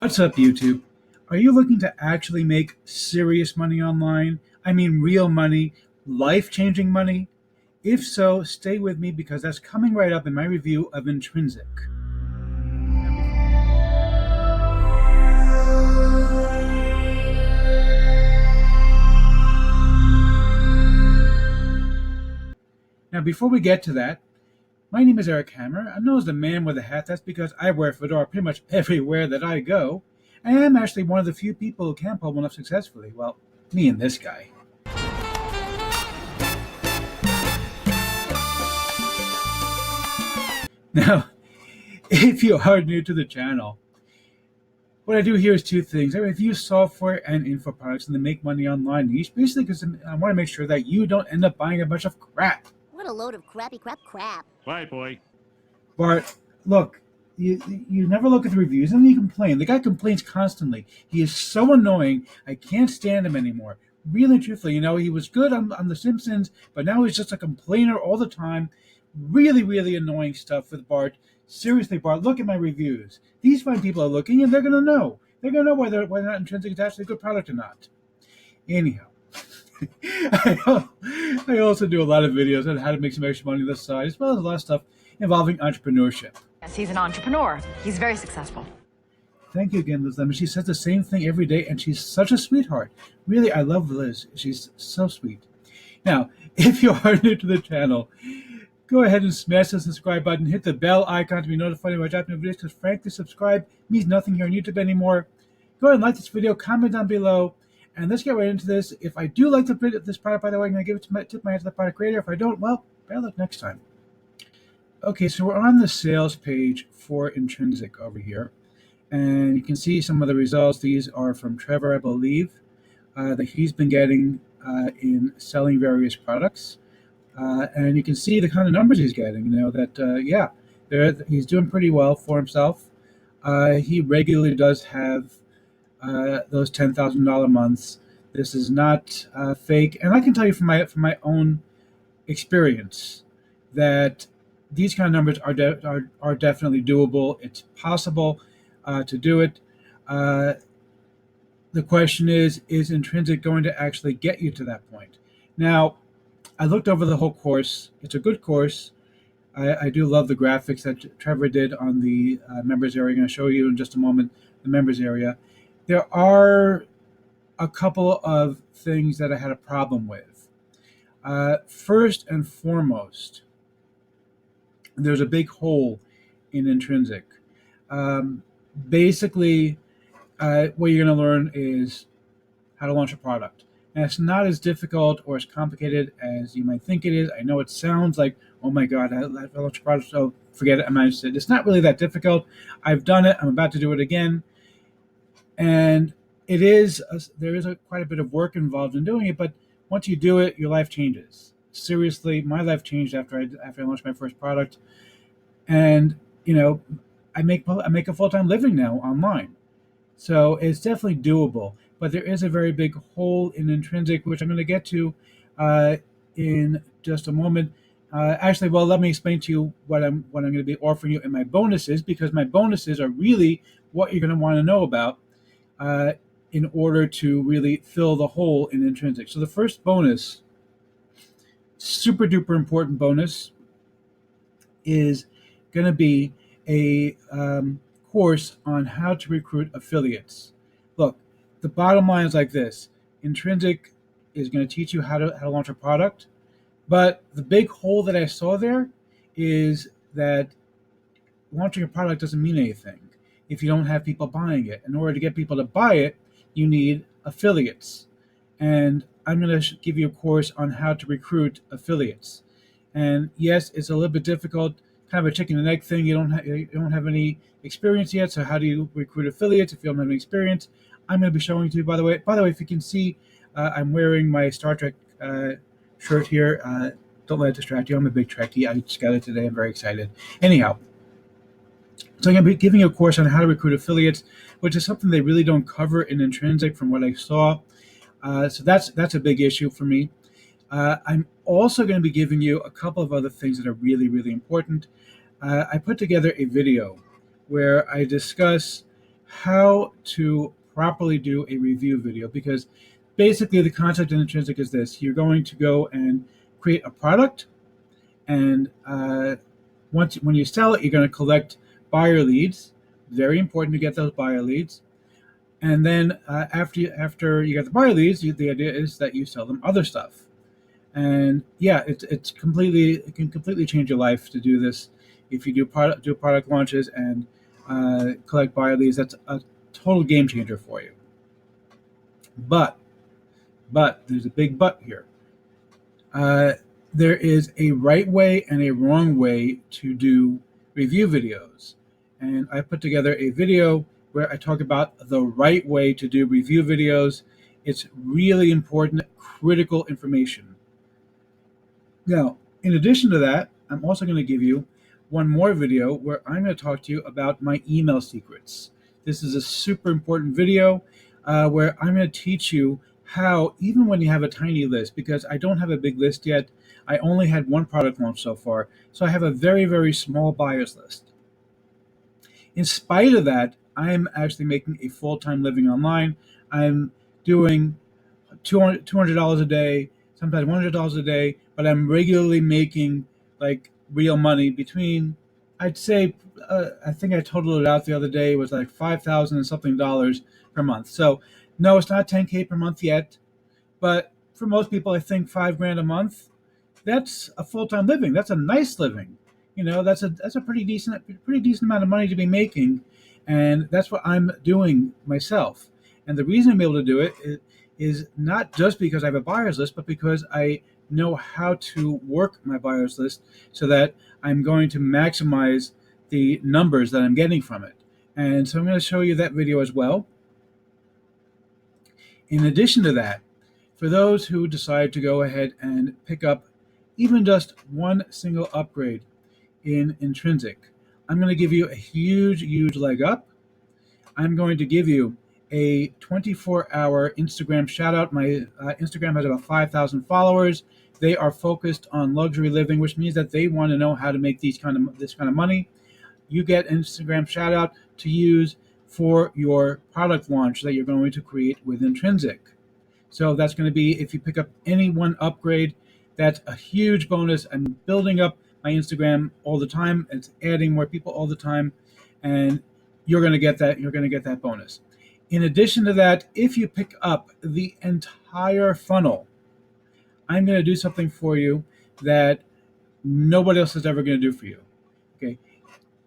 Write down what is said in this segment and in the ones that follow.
What's up, YouTube? Are you looking to actually make serious money online? I mean, real money, life-changing money? If so, stay with me because that's coming right up in my review of Intrinsic. Now, before we get to that, my name is Eric Hammer. I'm known as the man with a hat. That's because I wear a fedora pretty much everywhere that I go. I am actually one of the few people who can pull one off successfully. Well, me and this guy. Now, if you are new to the channel, what I do here is two things. I review software and info products and then make money online niche, basically because I want to make sure that you don't end up buying a bunch of crap. What a load of crappy crap. Bye, boy. Bart, look, you never look at the reviews and then you complain. The guy complains constantly. He is so annoying. I can't stand him anymore. Really, truthfully, he was good on The Simpsons, but now he's just a complainer all the time. Really, really annoying stuff with Bart. Seriously, Bart, look at my reviews. These fine people are looking, and they're going to know. They're going to know whether or not Intrinsic is actually a good product or not. Anyhow, I also do a lot of videos on how to make some extra money on the side, as well as a lot of stuff involving entrepreneurship. Yes, he's an entrepreneur. He's very successful. Thank you again, Liz Lemon. She says the same thing every day, and she's such a sweetheart. Really, I love Liz. She's so sweet. Now, if you are new to the channel, go ahead and smash the subscribe button. Hit the bell icon to be notified when I drop new videos, because frankly, subscribe means nothing here on YouTube anymore. Go ahead and like this video, comment down below, and let's get right into this. If I do like this product, by the way, I'm going to give it to tip my hand to the product creator. If I don't, well, better luck next time. Okay, so we're on the sales page for Intrinsic over here, and you can see some of the results. These are from Trevor, I believe, that he's been getting in selling various products. And you can see the kind of numbers he's getting, he's doing pretty well for himself. He regularly does have those $10,000 months. This is not fake. And I can tell you from my own experience that these kind of numbers are definitely doable. It's possible to do it. The question is Intrinsic going to actually get you to that point? Now, I looked over the whole course. It's a good course. I do love the graphics that Trevor did on the members area. I'm going to show you in just a moment the members area. There are a couple of things that I had a problem with. First and foremost, there's a big hole in Intrinsic. Basically, what you're going to learn is how to launch a product. And it's not as difficult or as complicated as you might think it is. I know it sounds like, oh my God, I launched a product, so forget it, I managed it. It's not really that difficult. I've done it. I'm about to do it again. And there is quite a bit of work involved in doing it, but once you do it, your life changes. Seriously, my life changed after I launched my first product. And, I make a full-time living now online. So it's definitely doable. But there is a very big hole in Intrinsic, which I'm going to get to in just a moment. Let me explain to you what I'm going to be offering you in my bonuses, because my bonuses are really what you're going to want to know about in order to really fill the hole in Intrinsic. So the first bonus, super duper important bonus, is going to be a course on how to recruit affiliates. Look, the bottom line is like this. Intrinsic is going to teach you how to launch a product, but the big hole that I saw there is that launching a product doesn't mean anything if you don't have people buying it. In order to get people to buy it, you need affiliates. And I'm going to give you a course on how to recruit affiliates. And yes, it's a little bit difficult, kind of a chicken and egg thing. You don't have any experience yet, so how do you recruit affiliates if you don't have any experience? I'm going to be showing to you, by the way, if you can see, I'm wearing my Star Trek shirt here. Don't let it distract you. I'm a big Trekkie. I just got it today. I'm very excited. Anyhow, so I'm going to be giving you a course on how to recruit affiliates, which is something they really don't cover in Intrinsic from what I saw. So that's a big issue for me. I'm also going to be giving you a couple of other things that are really, really important. I put together a video where I discuss how to properly do a review video, because basically the concept in Intrinsic is this: you're going to go and create a product, and when you sell it, you're going to collect buyer leads. Very important to get those buyer leads. And then after you get the buyer leads, the idea is that you sell them other stuff. And yeah, it can completely change your life to do this. If you do product launches and collect buyer leads, that's a total game changer for you. But there's a big but here. Uh, there is a right way and a wrong way to do review videos, and I put together a video where I talk about the right way to do review videos. It's really important, critical information. Now, in addition to that, I'm also going to give you one more video where I'm going to talk to you about my email secrets. This is a super important video where I'm going to teach you how, even when you have a tiny list, because I don't have a big list yet, I only had one product launch so far, so I have a very, very small buyers list. In spite of that, I'm actually making a full-time living online. I'm doing $200 a day, sometimes $100 a day, but I'm regularly making like real money between, I'd say, I think I totaled it out the other day, it was like 5,000 and something dollars per month. So no, it's not 10K per month yet, but for most people, I think 5 grand a month, that's a full-time living. That's a nice living. That's a pretty decent amount of money to be making, and that's what I'm doing myself. And the reason I'm able to do it is not just because I have a buyer's list, but because I know how to work my buyer's list so that I'm going to maximize the numbers that I'm getting from it. And so I'm going to show you that video as well. In addition to that, for those who decide to go ahead and pick up even just one single upgrade in Intrinsic, I'm going to give you a huge, huge leg up. I'm going to give you a 24-hour Instagram shout out. My Instagram has about 5,000 followers. They are focused on luxury living, which means that they want to know how to make this kind of money. You get an Instagram shout out to use for your product launch that you're going to create with Intrinsic. So that's going to be, if you pick up any one upgrade, that's a huge bonus. I'm building up my Instagram all the time. It's adding more people all the time, and you're going to get that. You're going to get that bonus. In addition to that, if you pick up the entire funnel, I'm going to do something for you that nobody else is ever going to do for you. Okay,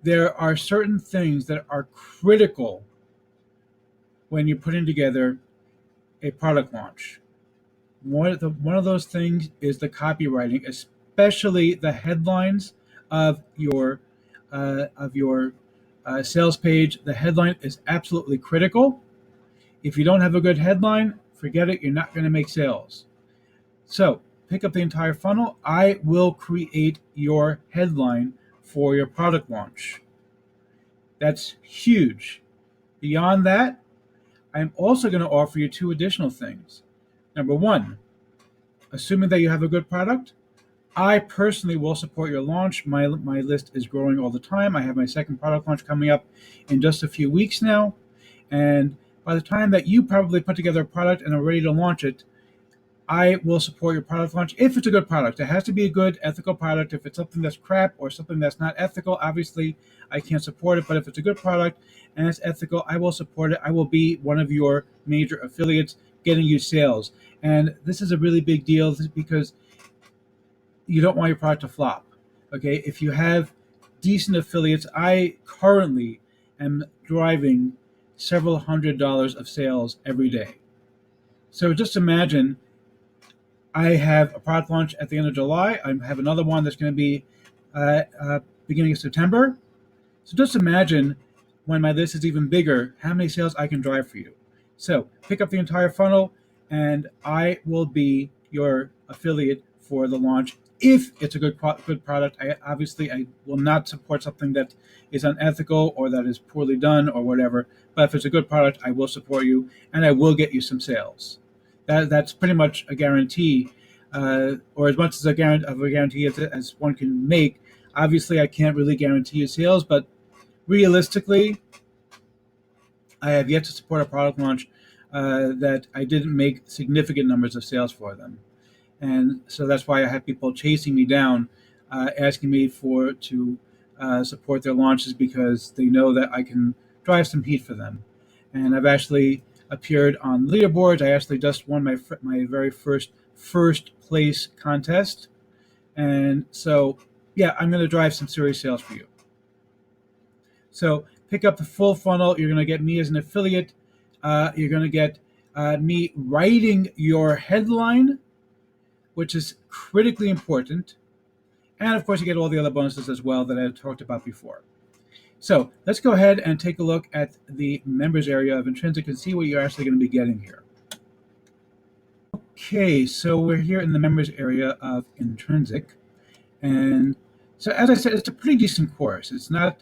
there are certain things that are critical when you're putting together a product launch. One of those things is the copywriting, especially the headlines of your sales page. The headline is absolutely critical. If you don't have a good headline, forget it. You're not going to make sales. So pick up the entire funnel. I will create your headline for your product launch. That's huge. Beyond that, I'm also going to offer you two additional things. Number one, assuming that you have a good product, I personally will support your launch. My list is growing all the time. I have my second product launch coming up in just a few weeks now. And by the time that you probably put together a product and are ready to launch it, I will support your product launch if it's a good product. It has to be a good, ethical product. If it's something that's crap or something that's not ethical, obviously I can't support it. But if it's a good product and it's ethical, I will support it. I will be one of your major affiliates getting you sales. And this is a really big deal because you don't want your product to flop. Okay, if you have decent affiliates, I currently am driving several $100s of sales every day. So just imagine, I have a product launch at the end of July. I have another one that's going to be beginning of September. So just imagine, when my list is even bigger, how many sales I can drive for you. So pick up the entire funnel, and I will be your affiliate for the launch if it's a good product. I will not support something that is unethical or that is poorly done or whatever. But if it's a good product, I will support you, and I will get you some sales. That's pretty much a guarantee, or as much as a guarantee as one can make. Obviously, I can't really guarantee you sales, but realistically, I have yet to support a product launch that I didn't make significant numbers of sales for them. And so that's why I have people chasing me down, asking me to support their launches because they know that I can drive some heat for them. And I've actually appeared on leaderboards. I actually just won my very first place contest, and so yeah, I'm going to drive some serious sales for you. So pick up the full funnel. You're going to get me as an affiliate. You're going to get me writing your headline, which is critically important. And of course, you get all the other bonuses as well that I talked about before. So let's go ahead and take a look at the members area of Intrinsic and see what you're actually going to be getting here. Okay, so we're here in the members area of Intrinsic. And so as I said, it's a pretty decent course. It's not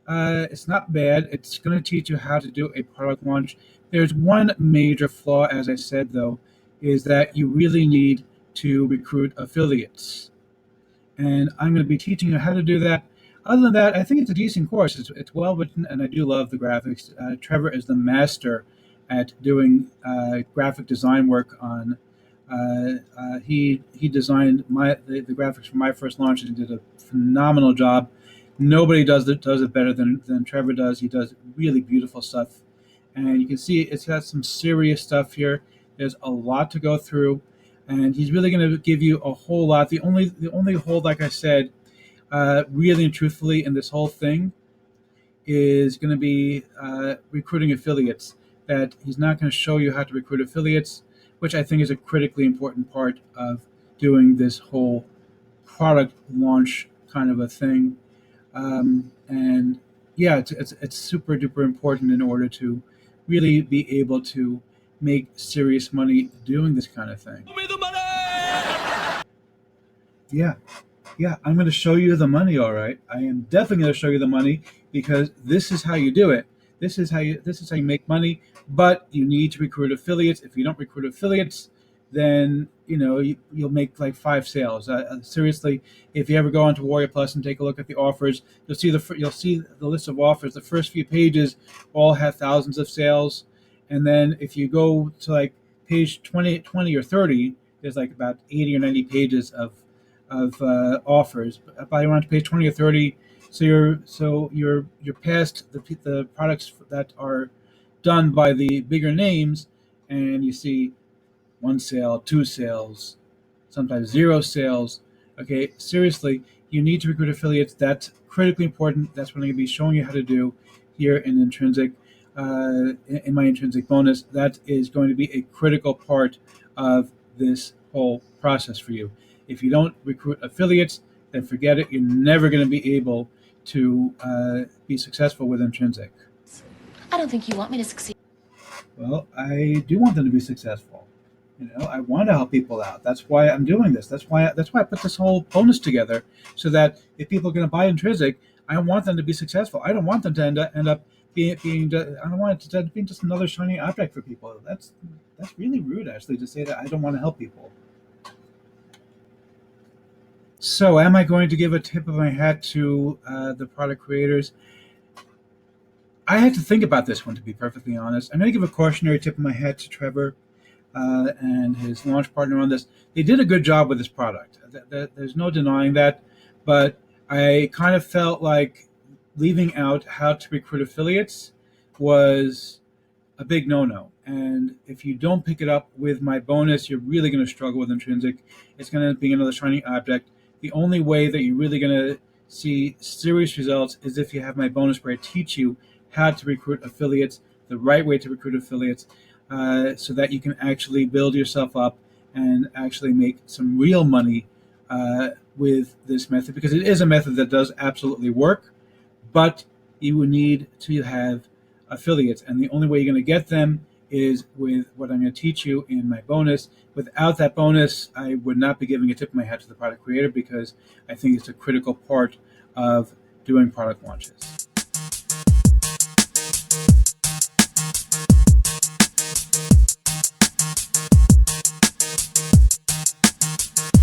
bad. It's going to teach you how to do a product launch. There's one major flaw, as I said, though, is that you really need to recruit affiliates. And I'm going to be teaching you how to do that. Other than that, I think it's a decent course. It's well written, and I do love the graphics. Trevor is the master at doing graphic design work on. He designed the graphics for my first launch and did a phenomenal job. Nobody does it better than Trevor does. He does really beautiful stuff, and you can see it's got some serious stuff here. There's a lot to go through, and he's really going to give you a whole lot. The only hold, like I said, really and truthfully, in this whole thing is going to be recruiting affiliates. That he's not going to show you how to recruit affiliates, which I think is a critically important part of doing this whole product launch kind of a thing. And yeah, it's super duper important in order to really be able to make serious money doing this kind of thing. Show me the money! Yeah, I'm going to show you the money. All right, I am definitely going to show you the money because this is how you do it. This is how you make money. But you need to recruit affiliates. If you don't recruit affiliates, then you'll make like 5 sales. Seriously, if you ever go onto Warrior Plus and take a look at the offers, you'll see the list of offers. The first few pages all have thousands of sales, and then if you go to like page 20 or 30, there's like about 80 or 90 pages of offers. By around page 20 or 30, so you're past the products that are done by the bigger names, and you see 1 sale, 2 sales, sometimes 0 sales. Okay, seriously, you need to recruit affiliates. That's critically important. That's what I'm going to be showing you how to do here in Intrinsic, in my Intrinsic bonus. That is going to be a critical part of this whole process for you. If you don't recruit affiliates, then forget it. You're never going to be able to be successful with Intrinsic. I don't think you want me to succeed. Well, I do want them to be successful. I want to help people out. That's why I'm doing this. That's why I put this whole bonus together, so that if people are going to buy Intrinsic, I want them to be successful. I don't want them to end up being. I don't want it to be just another shiny object for people. That's really rude, actually, to say that I don't want to help people. So, am I going to give a tip of my hat to the product creators? I had to think about this one, to be perfectly honest. I'm going to give a cautionary tip of my hat to Trevor and his launch partner on this. They did a good job with this product. There's no denying that. But I kind of felt like leaving out how to recruit affiliates was a big no-no. And if you don't pick it up with my bonus, you're really going to struggle with Intrinsic. It's going to be another shiny object. The only way that you're really going to see serious results is if you have my bonus, where I teach you how to recruit affiliates, the right way to recruit affiliates, so that you can actually build yourself up and actually make some real money with this method, because it is a method that does absolutely work, but you would need to have affiliates, and the only way you're going to get them is with what I'm going to teach you in my bonus. Without that bonus, I would not be giving a tip of my hat to the product creator, because I think it's a critical part of doing product launches.